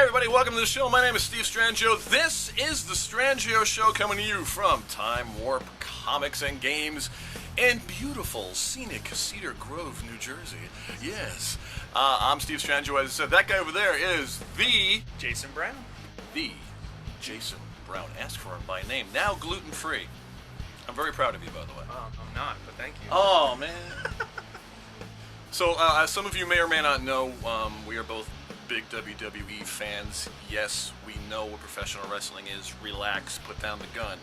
everybody, welcome to the show. My name is Steve Strangio. This is the Strangio Show, coming to you from Time Warp Comics and Games in beautiful, scenic Cedar Grove, New Jersey. Yes, I'm Steve Strangio. As I said, that guy over there is the Jason Brown. The Jason Brown. Ask for him by name. Now gluten-free. I'm very proud of you, by the way. I'm not, but thank you. Oh, man. So, as some of you may or may not know, we are both big WWE fans. Yes, we know what professional wrestling is. Relax, put down the gun.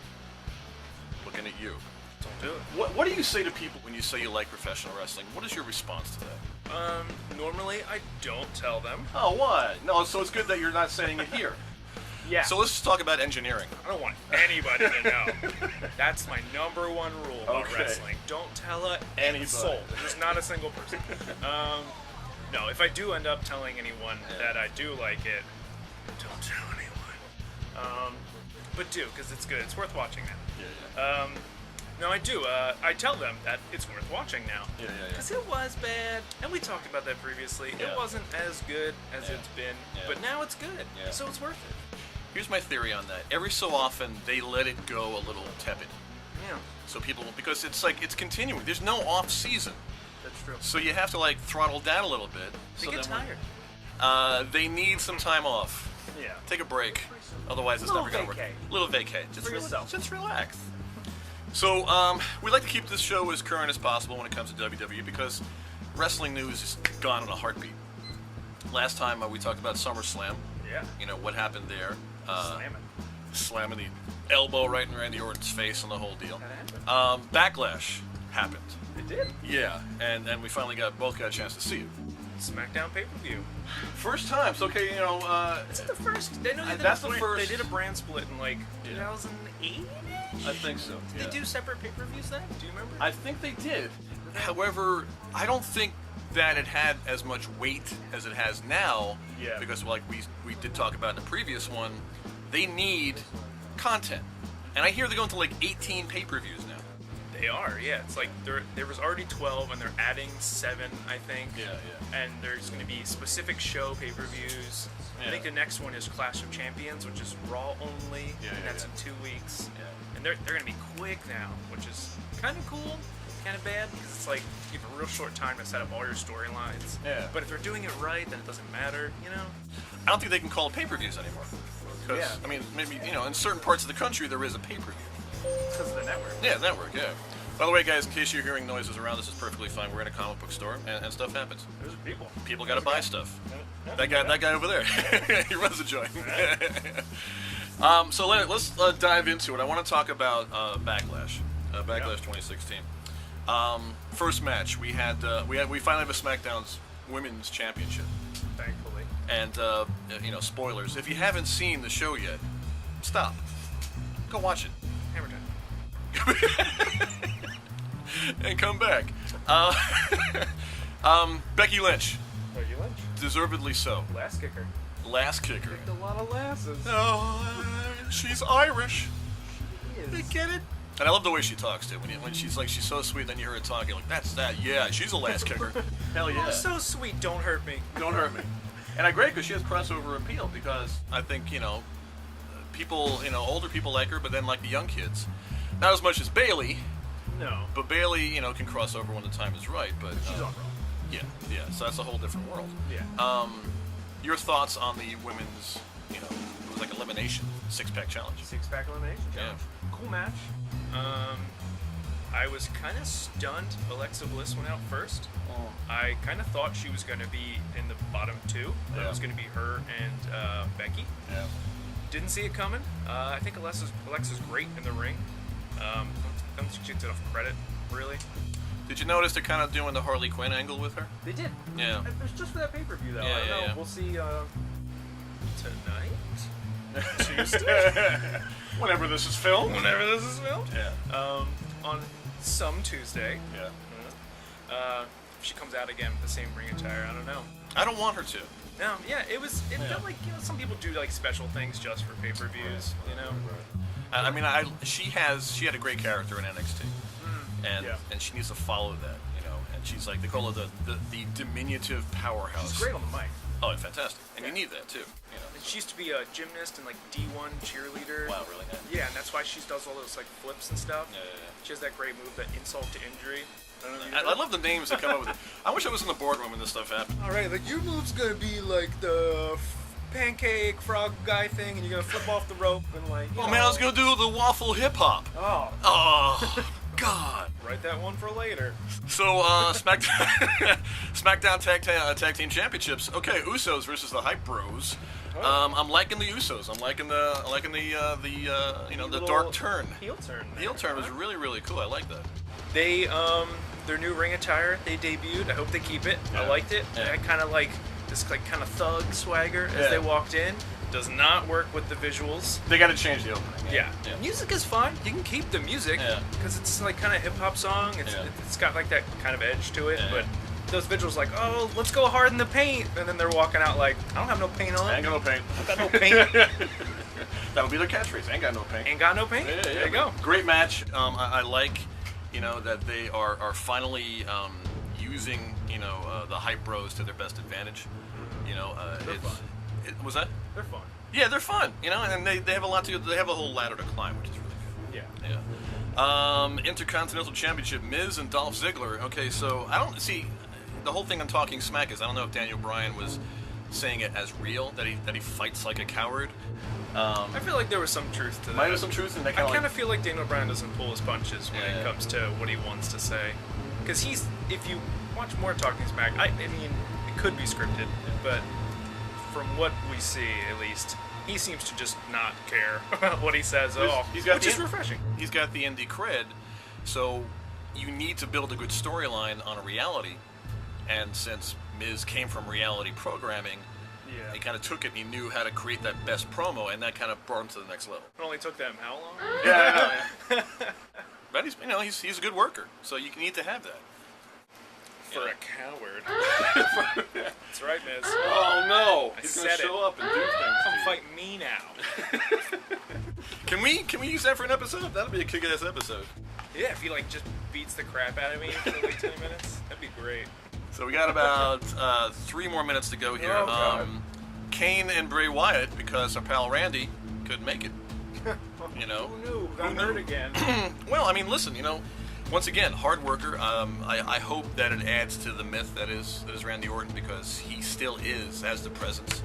Looking at you. Don't do it. What do you say to people when you say you like professional wrestling? What is your response to that? Normally I don't tell them. Oh, what? No, so it's good that you're not saying it here. Yeah. So let's just talk about engineering. I don't want anybody to know. That's my number one rule about wrestling. Don't tell anybody. Soul. There's not a single person. No, if I do end up telling anyone that I do like it, don't tell anyone. But do, because it's good. It's worth watching now. Yeah. No, I do. I tell them that it's worth watching now. Yeah. Because it was bad, and we talked about that previously. Yeah. It wasn't as good as it's been, but now it's good, so it's worth it. Here's my theory on that. Every so often, they let it go a little tepid. Yeah. So people, because it's like, it's continuing. There's no off season. That's true. So you have to like throttle down a little bit. They get tired. They need some time off. Yeah. Take a break. Otherwise, it's never going to work. Little vacay. Just For yourself. Just relax. So we like to keep this show as current as possible when it comes to WWE because wrestling news is gone in a heartbeat. Last time we talked about SummerSlam. Yeah. You know what happened there. Slamming. The elbow right in Randy Orton's face and the whole deal. That happened. Backlash happened. It did. Yeah, and we finally both got a chance to see it. SmackDown pay-per-view. First time. So okay, you know. Is it the first? They know that's the first. They did a brand split in like 2008. I think so. Did they do separate pay-per-views then? Do you remember? I think they did. However, I don't think that it had as much weight as it has now. Yeah. Because like we did talk about in the previous one, they need content, and I hear they're going to like 18 pay-per-views now. They are, yeah. It's like there was already 12, and they're adding 7, I think. Yeah. And there's going to be specific show pay-per-views. Yeah. I think the next one is Clash of Champions, which is Raw only, and that's in 2 weeks. Yeah. And they're going to be quick now, which is kind of cool, kind of bad, because it's like you have a real short time to set up all your storylines. Yeah. But if they're doing it right, then it doesn't matter, you know? I don't think they can call it pay-per-views anymore. Because, Yeah. I mean, maybe, you know, in certain parts of the country there is a pay-per-view. Because of the network. Yeah, network, yeah. By the way, guys, in case you're hearing noises around, this is perfectly fine. We're in a comic book store, and stuff happens. There's people. People got to buy stuff. Yeah. That guy over there, he runs the joint. So let's dive into it. I want to talk about Backlash, Backlash 2016. First match, we finally have a SmackDown's Women's Championship. Thankfully. And you know, spoilers. If you haven't seen the show yet, stop. Go watch it. Hammer time. And come back. Becky Lynch. Becky Lynch. Deservedly so. Last kicker. Last kicker. Kicked a lot of lasses. Oh, she's Irish. She You is. get it? And I love the way she talks too. When she's so sweet, then you hear her talking like, "That's that. Yeah, she's a last kicker. Hell yeah. Oh, so sweet. Don't hurt me. Don't hurt me." And I agree because she has crossover appeal because I think people, older people like her, but then like the young kids, not as much as Bailey. No. But Bailey, can cross over when the time is right. But She's on Raw. Yeah. So that's a whole different world. Yeah. Your thoughts on the women's, it was like elimination 6-pack challenge. 6-pack elimination challenge. Cool match. I was kind of stunned Alexa Bliss went out first. Oh. I kind of thought she was going to be in the bottom 2. That Yeah. was going to be her and Becky. Yeah. Didn't see it coming. I think Alexa's great in the ring. Don't think she gets enough credit, really. Did you notice they're kind of doing the Harley Quinn angle with her? They did. Yeah. It was just for that pay-per-view, though. Yeah, I don't know. yeah. We'll see tonight? Tuesday? Whenever this is filmed. Whenever this is filmed? Yeah. On some Tuesday. Yeah. If she comes out again with the same ring attire, I don't know. I don't want her to. No, yeah, it felt like, some people do like special things just for pay-per-views, I mean, she had a great character in NXT, and she needs to follow that, and she's like, they call her the diminutive powerhouse. She's great on the mic. Oh, it's fantastic. And you need that, too. You know. And she used to be a gymnast and, like, D1 cheerleader. Wow, really? Yeah, and that's why she does all those, like, flips and stuff. Yeah. She has that great move, that insult to injury. I love the names that come up with it. I wish I was in the boardroom when this stuff happened. All right, like, your move's gonna be, like, the pancake frog guy thing, and you're gonna flip off the rope and, like, Oh, man, I was going to do the waffle hip-hop. Oh, God. Write that one for later. So, SmackDown Tag Team Championships. Okay, Usos versus the Hype Bros. I'm liking the Usos. I'm liking the dark turn. Heel turn. The heel turn was really, really cool. I like that. They, their new ring attire, they debuted. I hope they keep it. Yeah. I liked it. Yeah. I kind of like this, like, kind of thug swagger as they walked in. Does not work with the visuals. They got to change the opening. Yeah. Music is fine. You can keep the music because it's like kind of hip hop song. It's got like that kind of edge to it. But those visuals, like, oh, let's go hard in the paint, and then they're walking out like, I don't have no paint on. I ain't got no paint. I got no paint. That would be their catchryphrase. Ain't got no paint. Ain't got no paint. Yeah, there you go. Great match. I like, that they are finally using the Hype Bros to their best advantage. They're fun. Was that? They're fun. Yeah, they're fun. And they have a lot to. They have a whole ladder to climb, which is really good. Yeah. Intercontinental Championship, Miz and Dolph Ziggler. Okay, so I don't see the whole thing on Talking Smack is I don't know if Daniel Bryan was saying it as real that he fights like a coward. I feel like there was some truth to that. Might have some truth in that. I kind of feel like Daniel Bryan doesn't pull his punches when it comes to what he wants to say, because if you watch more Talking Smack, I mean, it could be scripted, but from what we see, at least, he seems to just not care about what he says at all, which is refreshing. He's got the indie cred, so you need to build a good storyline on a reality, and since Miz came from reality programming, he kind of took it and he knew how to create that best promo, and that kind of brought him to the next level. It only took them how long? Yeah, I know. But he's a good worker, so you need to have that. For a coward. That's right, Miz. Oh no! He's gonna show up and do things. Come fight me now. Can we use that for an episode? That'll be a kick-ass episode. Yeah, if he just beats the crap out of me for like 10 minutes, that'd be great. So we got about 3 more minutes to go here. Oh, God. Kane and Bray Wyatt, because our pal Randy couldn't make it. Who knew? Got hurt again. Well, I mean, listen, once again, hard worker. I hope that it adds to the myth that is Randy Orton, because he still has the presence.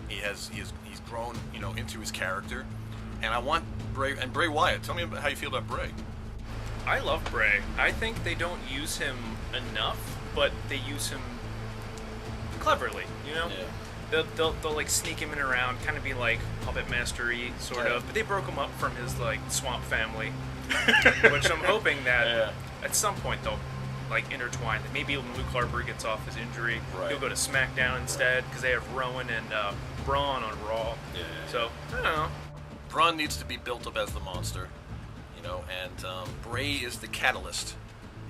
He's grown, into his character, and I want Bray Wyatt. Tell me how you feel about Bray. I love Bray. I think they don't use him enough, but they use him cleverly. Yeah. They'll like sneak him in around, kind of be like puppet mastery sort of. But they broke him up from his like swamp family. Which I'm hoping that at some point they'll like intertwine. Maybe when Luke Harper gets off his injury, he'll go to SmackDown instead, because they have Rowan and Braun on Raw. Yeah. So I don't know. Braun needs to be built up as the monster, and Bray is the catalyst.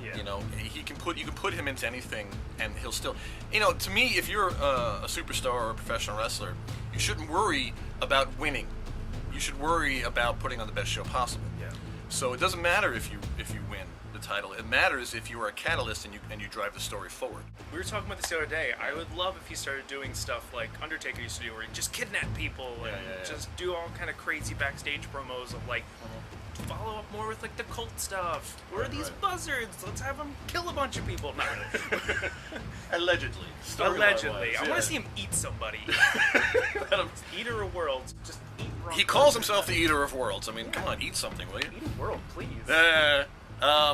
Yeah. You can put him into anything, and he'll still. To me, if you're a superstar or a professional wrestler, you shouldn't worry about winning. You should worry about putting on the best show possible. Yeah. So it doesn't matter if you win the title. It matters if you are a catalyst and you drive the story forward. We were talking about this the other day. I would love if he started doing stuff like Undertaker used to do, where he just kidnap people and just do all kind of crazy backstage promos of like follow up more with like the cult stuff. Where are these buzzards? Let's have them kill a bunch of people. Not really. Allegedly. Allegedly. I want to see him eat somebody. Eater of worlds. Just eat wrong. He calls himself the Eater of Worlds. I mean, come on, eat something, will you? Eat a world, please.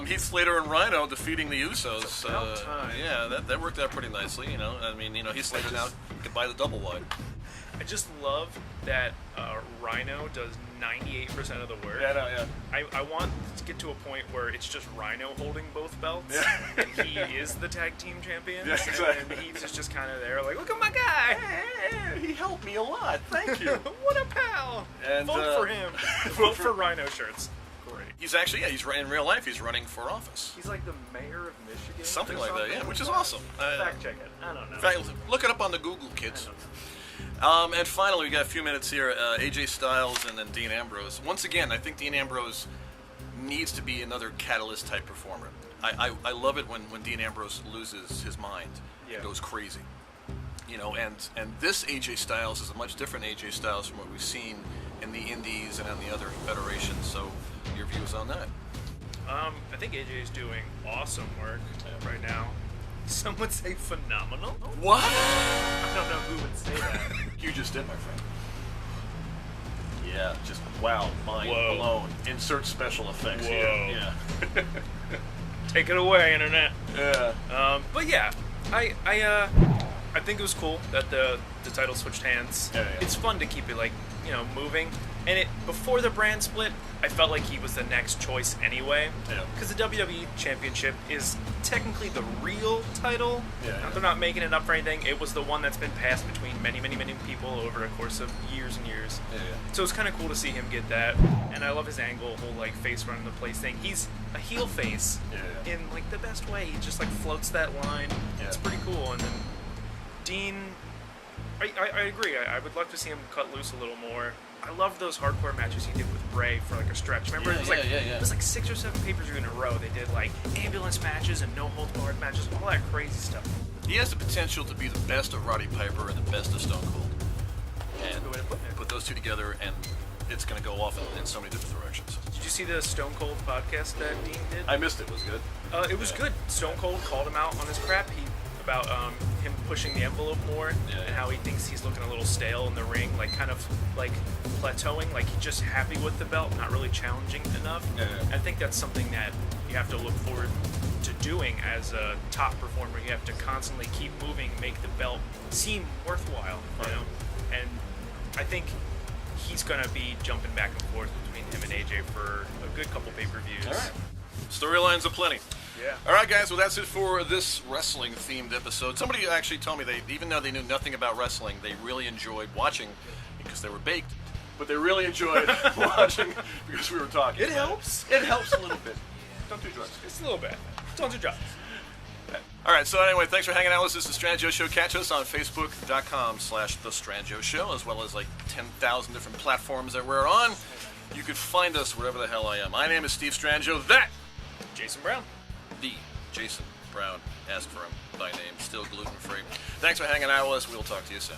Heath Slater and Rhino defeating the Usos. It's about time. Yeah, that worked out pretty nicely, I mean, Heath Slater now can buy the double wide. I just love that Rhino does 98% of the work. Yeah. I want to get to a point where it's just Rhino holding both belts, and he is the tag team champion. Yeah, exactly. And he's just kind of there, like, look at my guy. Hey, he helped me a lot. Thank you. What a pal. And, vote for him. Vote for Rhino shirts. Great. He's actually, he's in real life. He's running for office. He's like the mayor of Michigan. Something like that, yeah, which is awesome. Fact check it. I don't know. In fact, look it up on the Google, kids. And finally, we got a few minutes here. AJ Styles and then Dean Ambrose. Once again, I think Dean Ambrose needs to be another catalyst type performer. I love it when Dean Ambrose loses his mind and goes crazy. and this AJ Styles is a much different AJ Styles from what we've seen in the Indies and on the other federations. So, your views on that? I think AJ is doing awesome work right now. Some would say phenomenal. What? I don't know who would say that. You just did, my friend. Yeah, just wow, mind Whoa. blown. Insert special effects Whoa. here. Yeah. Take it away, internet. Yeah. But yeah, I think it was cool that the title switched hands. Yeah. It's fun to keep it moving. And before the brand split, I felt like he was the next choice anyway. Yeah. Because the WWE Championship is technically the real title. Yeah. They're not making it up for anything. It was the one that's been passed between many, many, many people over a course of years and years. Yeah. So it's kind of cool to see him get that. And I love his angle, whole face running the place thing. He's a heel face in the best way. He just floats that line. Yeah. It's pretty cool. And then Dean, I agree. I would love to see him cut loose a little more. I love those hardcore matches he did with Bray for a stretch. Remember, it was it was 6 or 7 pay-per-view in a row. They did ambulance matches and no holds barred matches, all that crazy stuff. He has the potential to be the best of Roddy Piper and the best of Stone Cold. That's a good way to put it. Put those two together, and it's going to go off in so many different directions. Did you see the Stone Cold podcast that Dean did? I missed it. Was it good? It was good. Stone Cold called him out on his crap. About him pushing the envelope more and how he thinks he's looking a little stale in the ring, kind of plateauing, he's just happy with the belt, not really challenging enough. I think that's something that you have to look forward to doing as a top performer. You have to constantly keep moving, make the belt seem worthwhile, And I think he's going to be jumping back and forth between him and AJ for a good couple pay-per-views. All right. Storylines aplenty. Yeah. All right, guys. Well, that's it for this wrestling-themed episode. Somebody actually told me even though they knew nothing about wrestling, they really enjoyed watching because they were baked. But they really enjoyed watching because we were talking. It helps. It helps a little bit. Don't do drugs. It's a little bad. Don't do drugs. All right. So anyway, thanks for hanging out with us. This is the Strangio Show. Catch us on Facebook.com/The Strangio Show, as well as 10,000 different platforms that we're on. You could find us wherever the hell I am. My name is Steve Strangio. That Jason Brown. The Jason Brown. Ask for him by name. Still gluten-free. Thanks for hanging out with us. We'll talk to you soon.